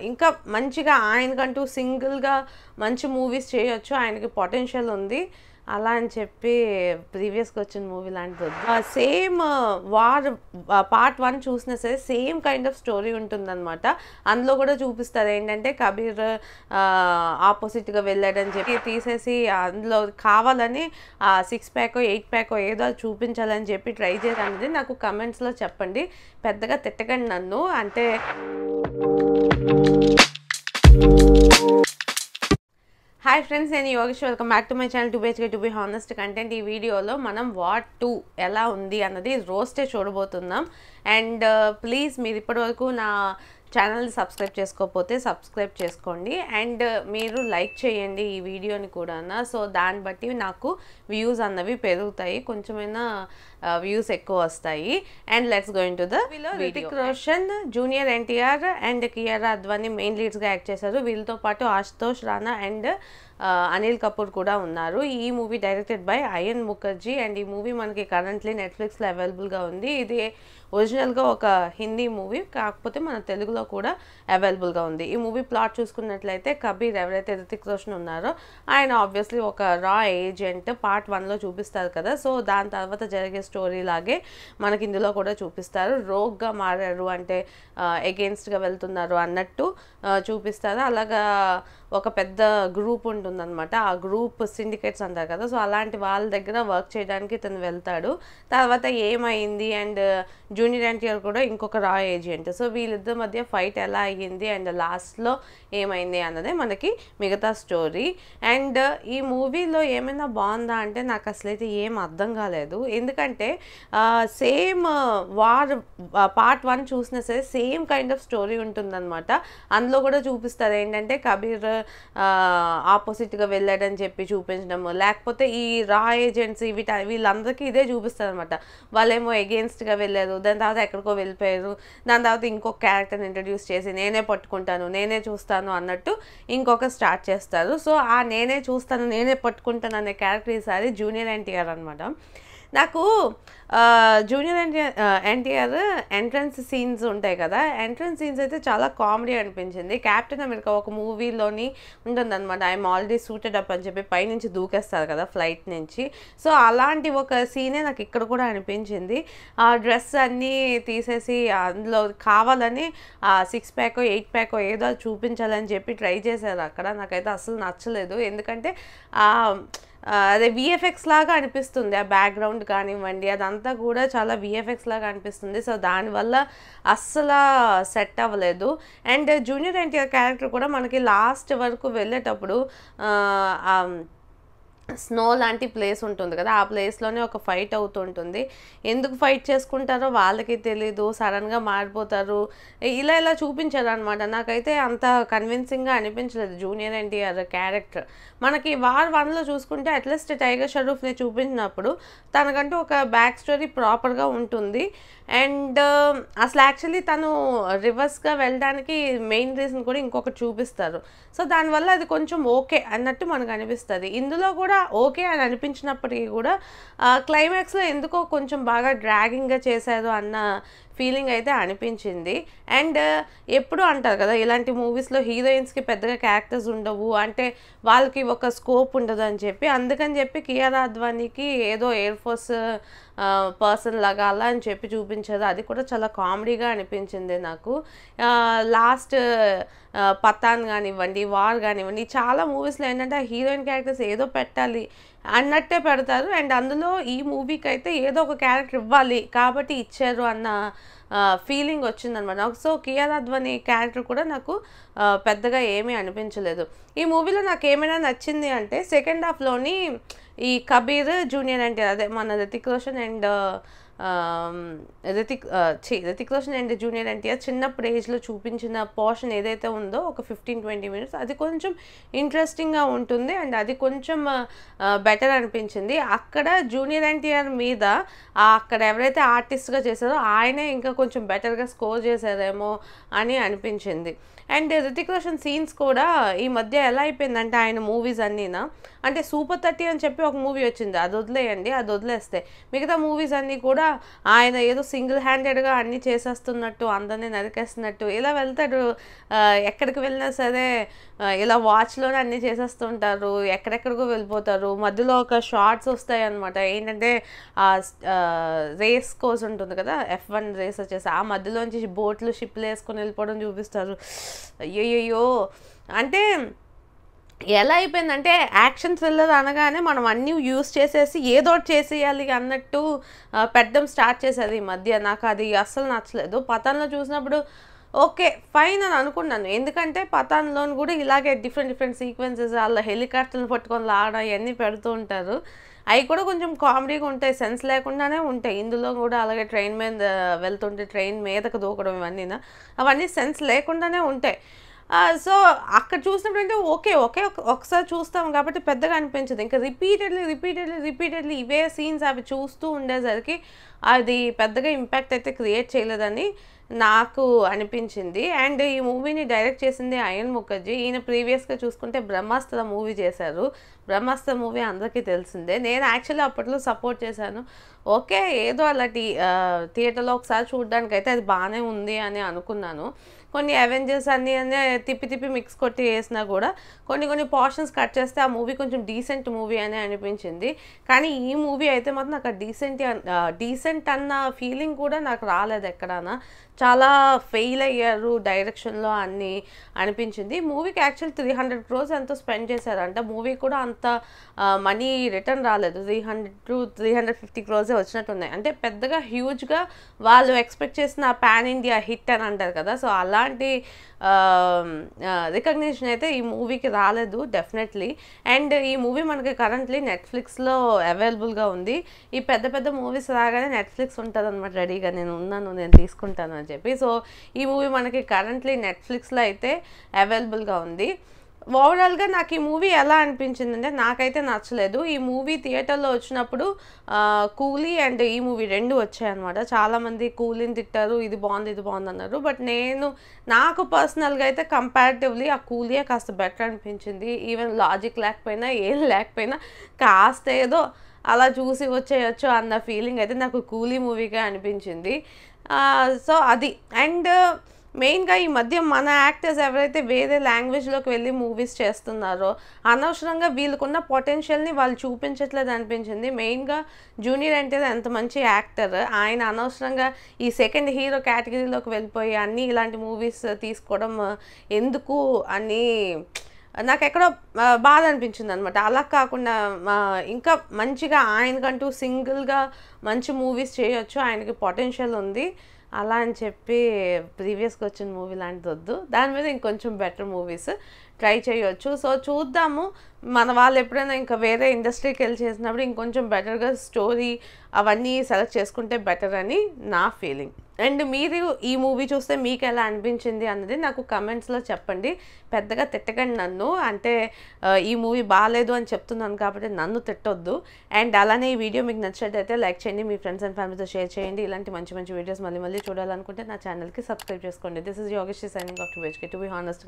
ఇంకా మంచిగా ఆయనకంటూ సింగిల్‌గా మంచి మూవీస్ చేయొచ్చు. ఆయనకి పొటెన్షియల్ ఉంది. అలా అని చెప్పి ప్రీవియస్‌గా వచ్చిన మూవీ లాంటిదొద్దు. సేమ్ వార్ పార్ట్ 1 చూసినా సరే సేమ్ కైండ్ ఆఫ్ స్టోరీ ఉంటుందనమాట. అందులో కూడా చూపిస్తారు ఏంటంటే కబీర్ ఆపోజిట్‌గా వెళ్ళాడని చెప్పి తీసేసి అందులో కావాలని 6 ప్యాకో 8 ప్యాకో ఏదో చూపించాలని చెప్పి ట్రై చేశారనేది నాకు కమెంట్స్‌లో చెప్పండి. పెద్దగా తిట్టకండి నన్ను. అంటే హాయ్ ఫ్రెండ్స్, నేను Yogesh. Welcome back to my channel to బేస్గా టు బి హానెస్ట్ కంటెంట్. ఈ వీడియోలో మనం వార్ 2 ఎలా ఉంది అన్నది రోస్టే చూడబోతున్నాం. అండ్ ప్లీజ్ మీరు ఇప్పటివరకు నా ఛానల్ని సబ్స్క్రైబ్ చేసుకోకపోతే సబ్స్క్రైబ్ చేసుకోండి. అండ్ మీరు లైక్ చేయండి ఈ వీడియోని కూడా. సో దాన్ని బట్టి నాకు వ్యూస్ అన్నవి పెరుగుతాయి, కొంచెమైనా వ్యూస్ ఎక్కువ వస్తాయి. And let's going to the video. Hrithik Roshan, junior NTR and Kiara Advani main లీడ్స్గా యాక్ట్ చేశారు. వీళ్ళతో పాటు ఆశుతోష్ రాణా అండ్ అనిల్ కపూర్ కూడా ఉన్నారు. ఈ movie directed by Ayan Mukerji. And ఈ మూవీ మనకి కరెంట్లీ నెట్ఫ్లిక్స్లో అవైలబుల్గా ఉంది. ఇది ఒరిజినల్గా ఒక హిందీ మూవీ, కాకపోతే మన తెలుగులో కూడా అవైలబుల్గా ఉంది. ఈ మూవీ ప్లాట్ చూసుకున్నట్లయితే కబీర్ ఎవరైతే రితిక్ రోషన్ ఉన్నారో ఆయన ఆబ్వియస్లీ ఒక రా ఏజెంట్. పార్ట్ 1లో చూపిస్తారు కదా, సో దాని తర్వాత జరిగే స్టోరీ లాగే మనకి ఇందులో కూడా చూపిస్తారు. రోగ్గా మారారు అంటే ఎగెన్స్ట్గా వెళ్తున్నారు అన్నట్టు చూపిస్తారు. అలాగా ఒక పెద్ద గ్రూప్ ఉంటుందన్నమాట. ఆ గ్రూప్ సిండికేట్స్ అంటారు కదా, సో అలాంటి వాళ్ళ దగ్గర వర్క్ చేయడానికి తను వెళ్తాడు. తర్వాత ఏమైంది అండ్ జూనియర్ ఎన్టీఆర్ కూడా ఇంకొక రా ఏజెంట్. సో వీళ్ళిద్దరి మధ్య ఫైట్ ఎలా అయ్యింది అండ్ లాస్ట్లో ఏమైంది అన్నదే మనకి మిగతా స్టోరీ. అండ్ ఈ మూవీలో ఏమైనా బాగుందా అంటే నాకు అసలైతే ఏం అర్థం కాలేదు. ఎందుకంటే సేమ్ వార్ పార్ట్ 1 చూసినా సరే సేమ్ కైండ్ ఆఫ్ స్టోరీ ఉంటుందన్నమాట. అందులో కూడా చూపిస్తారు ఏంటంటే కబీర్ ఆపోజిట్గా వెళ్ళాడని చెప్పి చూపించడము, లేకపోతే ఈ రా ఏజెంట్స్ వీళ్ళందరికీ ఇదే చూపిస్తారు అనమాట. వాళ్ళేమో ఎగెన్స్ట్గా వెళ్ళారు, దాని తర్వాత ఎక్కడికో వెళ్ళిపోయారు, దాని తర్వాత ఇంకొక క్యారెక్టర్ని ఇంట్రడ్యూస్ చేసి నేనే పట్టుకుంటాను నేనే చూస్తాను అన్నట్టు ఇంకొక స్టార్ట్ చేస్తారు. సో ఆ నేనే చూస్తాను నేనే పట్టుకుంటాను అనే క్యారెక్టర్ ఈసారి జూనియర్ ఎన్టీఆర్ అనమాట. నాకు జూనియర్ ఎన్టీఆర్ ఎంట్రన్స్ సీన్స్ ఉంటాయి కదా, ఎంట్రన్స్ సీన్స్ అయితే చాలా కామెడీ అనిపించింది. క్యాప్టెన్ అమెరికా ఒక మూవీలోని ఉంటుందన్నమాట, ఐఎమ్ ఆల్రెడీ సూటెడ్ అప్ అని చెప్పి పైనుంచి దూకేస్తారు కదా ఫ్లైట్ నుంచి. సో అలాంటి ఒక సీనే నాకు ఇక్కడ కూడా అనిపించింది. ఆ డ్రెస్ అన్నీ తీసేసి అందులో కావాలని 6 ప్యాకో 8 ప్యాకో ఏదో చూపించాలని చెప్పి ట్రై చేశారు అక్కడ. నాకైతే అసలు నచ్చలేదు. ఎందుకంటే అదే విఎఫ్ఎక్స్ లాగా అనిపిస్తుంది. ఆ బ్యాక్గ్రౌండ్ కానివ్వండి అదంతా కూడా చాలా విఎఫ్ఎక్స్ లాగా అనిపిస్తుంది. సో దానివల్ల అస్సలు సెట్ అవ్వలేదు. అండ్ జూనియర్ ఎన్టీఆర్ క్యారెక్టర్ కూడా మనకి లాస్ట్ వరకు వెళ్ళేటప్పుడు స్నో లాంటి ప్లేస్ ఉంటుంది కదా, ఆ ప్లేస్లోనే ఒక ఫైట్ అవుతుంటుంది. ఎందుకు ఫైట్ చేసుకుంటారో వాళ్ళకి తెలీదు, సడన్గా మారిపోతారు, ఇలా చూపించారు అనమాట. నాకైతే అంత కన్విన్సింగ్గా అనిపించలేదు జూనియర్ ఎన్టీఆర్ క్యారెక్టర్. మనకి వార్ 1లో చూసుకుంటే అట్లీస్ట్ టైగర్ షరూఫ్ని చూపించినప్పుడు తనకంటూ ఒక బ్యాక్ స్టోరీ ప్రాపర్గా ఉంటుంది. అండ్ అసలు యాక్చువల్లీ తను రివర్స్గా వెళ్ళడానికి మెయిన్ రీజన్ కూడా ఇంకొకటి చూపిస్తారు. సో దానివల్ల అది కొంచెం ఓకే అన్నట్టు మనకు అనిపిస్తుంది. ఇందులో కూడా ఓకే అని అనిపించినప్పటికీ కూడా క్లైమాక్స్లో ఎందుకో కొంచెం బాగా డ్రాగింగ్గా చేశారు అన్న ఫీలింగ్ అయితే అనిపించింది. అండ్ ఎప్పుడు అంటారు కదా ఇలాంటి మూవీస్లో హీరోయిన్స్కి పెద్దగా క్యారెక్టర్స్ ఉండవు అంటే వాళ్ళకి ఒక స్కోప్ ఉండదు అని చెప్పి, అందుకని చెప్పి కియారా అద్వానీకి ఏదో ఎయిర్ ఫోర్స్ పర్సన్ లాగా అలా అని చెప్పి చూపించారు. అది కూడా చాలా కామెడీగా అనిపించింది నాకు. లాస్ట్ పతాన్ కానివ్వండి, వార్ కానివ్వండి, చాలా మూవీస్లో ఏంటంటే ఆ హీరోయిన్ క్యారెక్టర్స్ ఏదో పెట్టాలి అన్నట్టే పెడతారు. అండ్ అందులో ఈ మూవీకి అయితే ఏదో ఒక క్యారెక్టర్ ఇవ్వాలి కాబట్టి ఇచ్చారు అన్న ఫీలింగ్ వచ్చిందనమాట నాకు. సో కియారా అద్వానీ క్యారెక్టర్ కూడా నాకు పెద్దగా ఏమీ అనిపించలేదు. ఈ మూవీలో నాకు ఏమైనా నచ్చింది అంటే సెకండ్ హాఫ్లోని ఈ కబీర్ జూనియర్ అంటే అదే మన Hrithik Roshan and Hrithik Roshan and junior NTR చిన్నప్పుడు ఏజ్లో చూపించిన పోర్షన్ ఏదైతే ఉందో ఒక 15-20 మినిట్స్ అది కొంచెం ఇంట్రెస్టింగ్గా ఉంటుంది. అండ్ అది కొంచెం బెటర్ అనిపించింది. అక్కడ జూనియర్ ఎన్టీఆర్ మీద అక్కడ ఎవరైతే ఆర్టిస్ట్గా చేశారో ఆయనే ఇంకా కొంచెం బెటర్గా స్కోర్ చేశారేమో అని అనిపించింది. అండ్ రితిక్ రోషన్ సీన్స్ కూడా ఈ మధ్య ఎలా అయిపోయిందంటే ఆయన మూవీస్ అన్నీనా అంటే సూపర్ 30 అని చెప్పి ఒక మూవీ వచ్చింది, అది వదిలేయండి, అది వదిలేస్తే మిగతా మూవీస్ అన్నీ కూడా ఆయన ఏదో సింగిల్ హ్యాండెడ్గా అన్నీ చేసేస్తున్నట్టు, అందరినీ నరికేస్తున్నట్టు ఇలా వెళ్తాడు. ఎక్కడికి వెళ్ళినా సరే ఇలా వాచ్లోనే అన్నీ చేసేస్తుంటారు, ఎక్కడెక్కడికో వెళ్ళిపోతారు. మధ్యలో ఒక షార్ట్స్ వస్తాయి అనమాట, ఏంటంటే రేస్ కోర్స్ ఉంటుంది కదా, F1 రేస్ వచ్చేసి ఆ మధ్యలోంచి బోట్లు షిప్లు వేసుకొని వెళ్ళిపోవడం చూపిస్తారు. అయ్యయ్యో, అంటే ఎలా అయిపోయిందంటే యాక్షన్ థ్రిల్లర్ అనగానే మనం అన్నీ యూస్ చేసేసి ఏదో ఒకటి చేసేయాలి అన్నట్టు పెట్టడం స్టార్ట్ చేసేది ఈ మధ్య. నాకు అది అస్సలు నచ్చలేదు. పఠాన్లో చూసినప్పుడు ఓకే ఫైన్ అని అనుకున్నాను, ఎందుకంటే పఠాన్లోని కూడా ఇలాగే డిఫరెంట్ సీక్వెన్సెస్, వాళ్ళ హెలికాప్టర్లు పట్టుకొని లాగడం ఇవన్నీ పెడుతూ ఉంటారు. అవి కూడా కొంచెం కామెడీగా ఉంటాయి, సెన్స్ లేకుండానే ఉంటాయి. ఇందులో కూడా అలాగే ట్రైన్ మీద వెళ్తుంటే ట్రైన్ మీదకు దూకడం అవన్నీ సెన్స్ లేకుండానే ఉంటాయి. సో అక్కడ చూసినప్పుడు అంటే ఒకసారి చూస్తాం కాబట్టి పెద్దగా అనిపించదు. ఇంకా రిపీటెడ్లీ ఇవే సీన్స్ అవి చూస్తూ ఉండేసరికి అది పెద్దగా ఇంపాక్ట్ అయితే క్రియేట్ చేయలేదని నాకు అనిపించింది. అండ్ ఈ మూవీని డైరెక్ట్ చేసింది అయన్ ముఖర్జీ. ఈయన ప్రీవియస్గా చూసుకుంటే బ్రహ్మాస్త్ర మూవీ చేశారు. బ్రహ్మాస్త్ర మూవీ అందరికీ తెలిసిందే. నేను యాక్చువల్లీ అప్పట్లో సపోర్ట్ చేశాను. ఓకే ఏదో అలా థియేటర్లో ఒకసారి చూడడానికి అయితే అది బాగానే ఉంది అని అనుకున్నాను. కొన్ని అవెంజర్స్ అన్నీ తిప్పి మిక్స్ కొట్టి వేసినా కూడా కొన్ని పోర్షన్స్ కట్ చేస్తే ఆ మూవీ కొంచెం డీసెంట్ మూవీ అని అనిపించింది. కానీ ఈ మూవీ అయితే మాత్రం నాకు డీసెంట్ అన్న ఫీలింగ్ కూడా నాకు రాలేదు ఎక్కడానా. చాలా ఫెయిల్ అయ్యారు డైరెక్షన్లో అన్నీ అనిపించింది. మూవీకి యాక్చువల్ 300 crores ఎంతో స్పెండ్ చేశారంట. మూవీ కూడా అంత మనీ రిటర్న్ రాలేదు, 300 to 350 crores వచ్చినట్టున్నాయి. అంటే పెద్దగా హ్యూజ్గా వాళ్ళు ఎక్స్పెక్ట్ చేసిన పాన్ ఇండియా హిట్ అని అంటారు కదా, సో అలాంటి రికగ్నిషన్ అయితే ఈ మూవీకి రాలేదు డెఫినెట్లీ. అండ్ ఈ మూవీ మనకి కరెంట్లీ నెట్ఫ్లిక్స్లో అవైలబుల్గా ఉంది. ఈ పెద్ద మూవీస్ రాగానే నెట్ఫ్లిక్స్ ఉంటుంది అనమాట రెడీగా, నేను తీసుకుంటాను అని చెప్పి. సో ఈ మూవీ మనకి కరెంట్లీ నెట్ఫ్లిక్స్లో అయితే అవైలబుల్గా ఉంది. ఓవరాల్గా నాకు ఈ మూవీ ఎలా అనిపించిందంటే నాకైతే నచ్చలేదు. ఈ మూవీ థియేటర్లో వచ్చినప్పుడు కూలీ అండ్ ఈ మూవీ రెండు వచ్చాయన్నమాట. చాలామంది కూలీని తిట్టారు, ఇది బాగుంది అన్నారు. బట్ నాకు పర్సనల్గా అయితే కంపారిటివ్లీ ఆ కూలీయే కాస్త బెటర్ అనిపించింది. ఈవెన్ లాజిక్ లేకపోయినా ఏం లేకపోయినా కాస్త ఏదో అలా చూసి వచ్చేయచ్చు అన్న ఫీలింగ్ అయితే నాకు కూలీ మూవీగా అనిపించింది. సో అది. అండ్ మెయిన్గా ఈ మధ్య మన యాక్టర్స్ ఎవరైతే వేరే లాంగ్వేజ్లోకి వెళ్ళి మూవీస్ చేస్తున్నారో అనవసరంగా వీళ్ళకున్న పొటెన్షియల్ని వాళ్ళు చూపించట్లేదు అనిపించింది. మెయిన్గా జూనియర్ ఎన్టీఆర్ ఎంత మంచి యాక్టర్, ఆయన అనవసరంగా ఈ సెకండ్ హీరో కేటగిరీలోకి వెళ్ళిపోయి అన్నీ ఇలాంటి మూవీస్ తీసుకోవడం ఎందుకు అని నాకు ఎక్కడో బాధ అనిపించింది అనమాట. అలా కాకుండా ఇంకా మంచిగా ఆయనకంటూ సింగిల్గా మంచి మూవీస్ చేయొచ్చు, ఆయనకి పొటెన్షియల్ ఉంది. అలా అని చెప్పి ప్రీవియస్గా వచ్చిన మూవీ లాంటిది వద్దు, దాని మీద ఇంకొంచెం బెటర్ మూవీస్ ట్రై చేయొచ్చు. సో చూద్దాము, మన వాళ్ళు ఎప్పుడైనా ఇంకా వేరే ఇండస్ట్రీకి వెళ్ళి చేసినప్పుడు ఇంకొంచెం బెటర్గా స్టోరీ అవన్నీ సెలెక్ట్ చేసుకుంటే బెటర్ అని నా ఫీలింగ్. అండ్ మీరు ఈ మూవీ చూస్తే మీకు ఎలా అనిపించింది అన్నది నాకు కమెంట్స్లో చెప్పండి. పెద్దగా తిట్టకండి నన్ను, అంటే ఈ మూవీ బాగాలేదు అని చెప్తున్నాను కాబట్టి నన్ను తిట్టొద్దు. అండ్ అలానే ఈ వీడియో మీకు నచ్చినట్టయితే లైక్ చేయండి, మీ ఫ్రెండ్స్ అండ్ ఫ్యామిలీతో షేర్ చేయండి. ఇలాంటి మంచి వీడియోస్ మళ్ళీ చూడాలనుకుంటే నా ఛానల్కి సబ్స్క్రైబ్ చేసుకోండి. This is Yogeshwari signing off to be honest.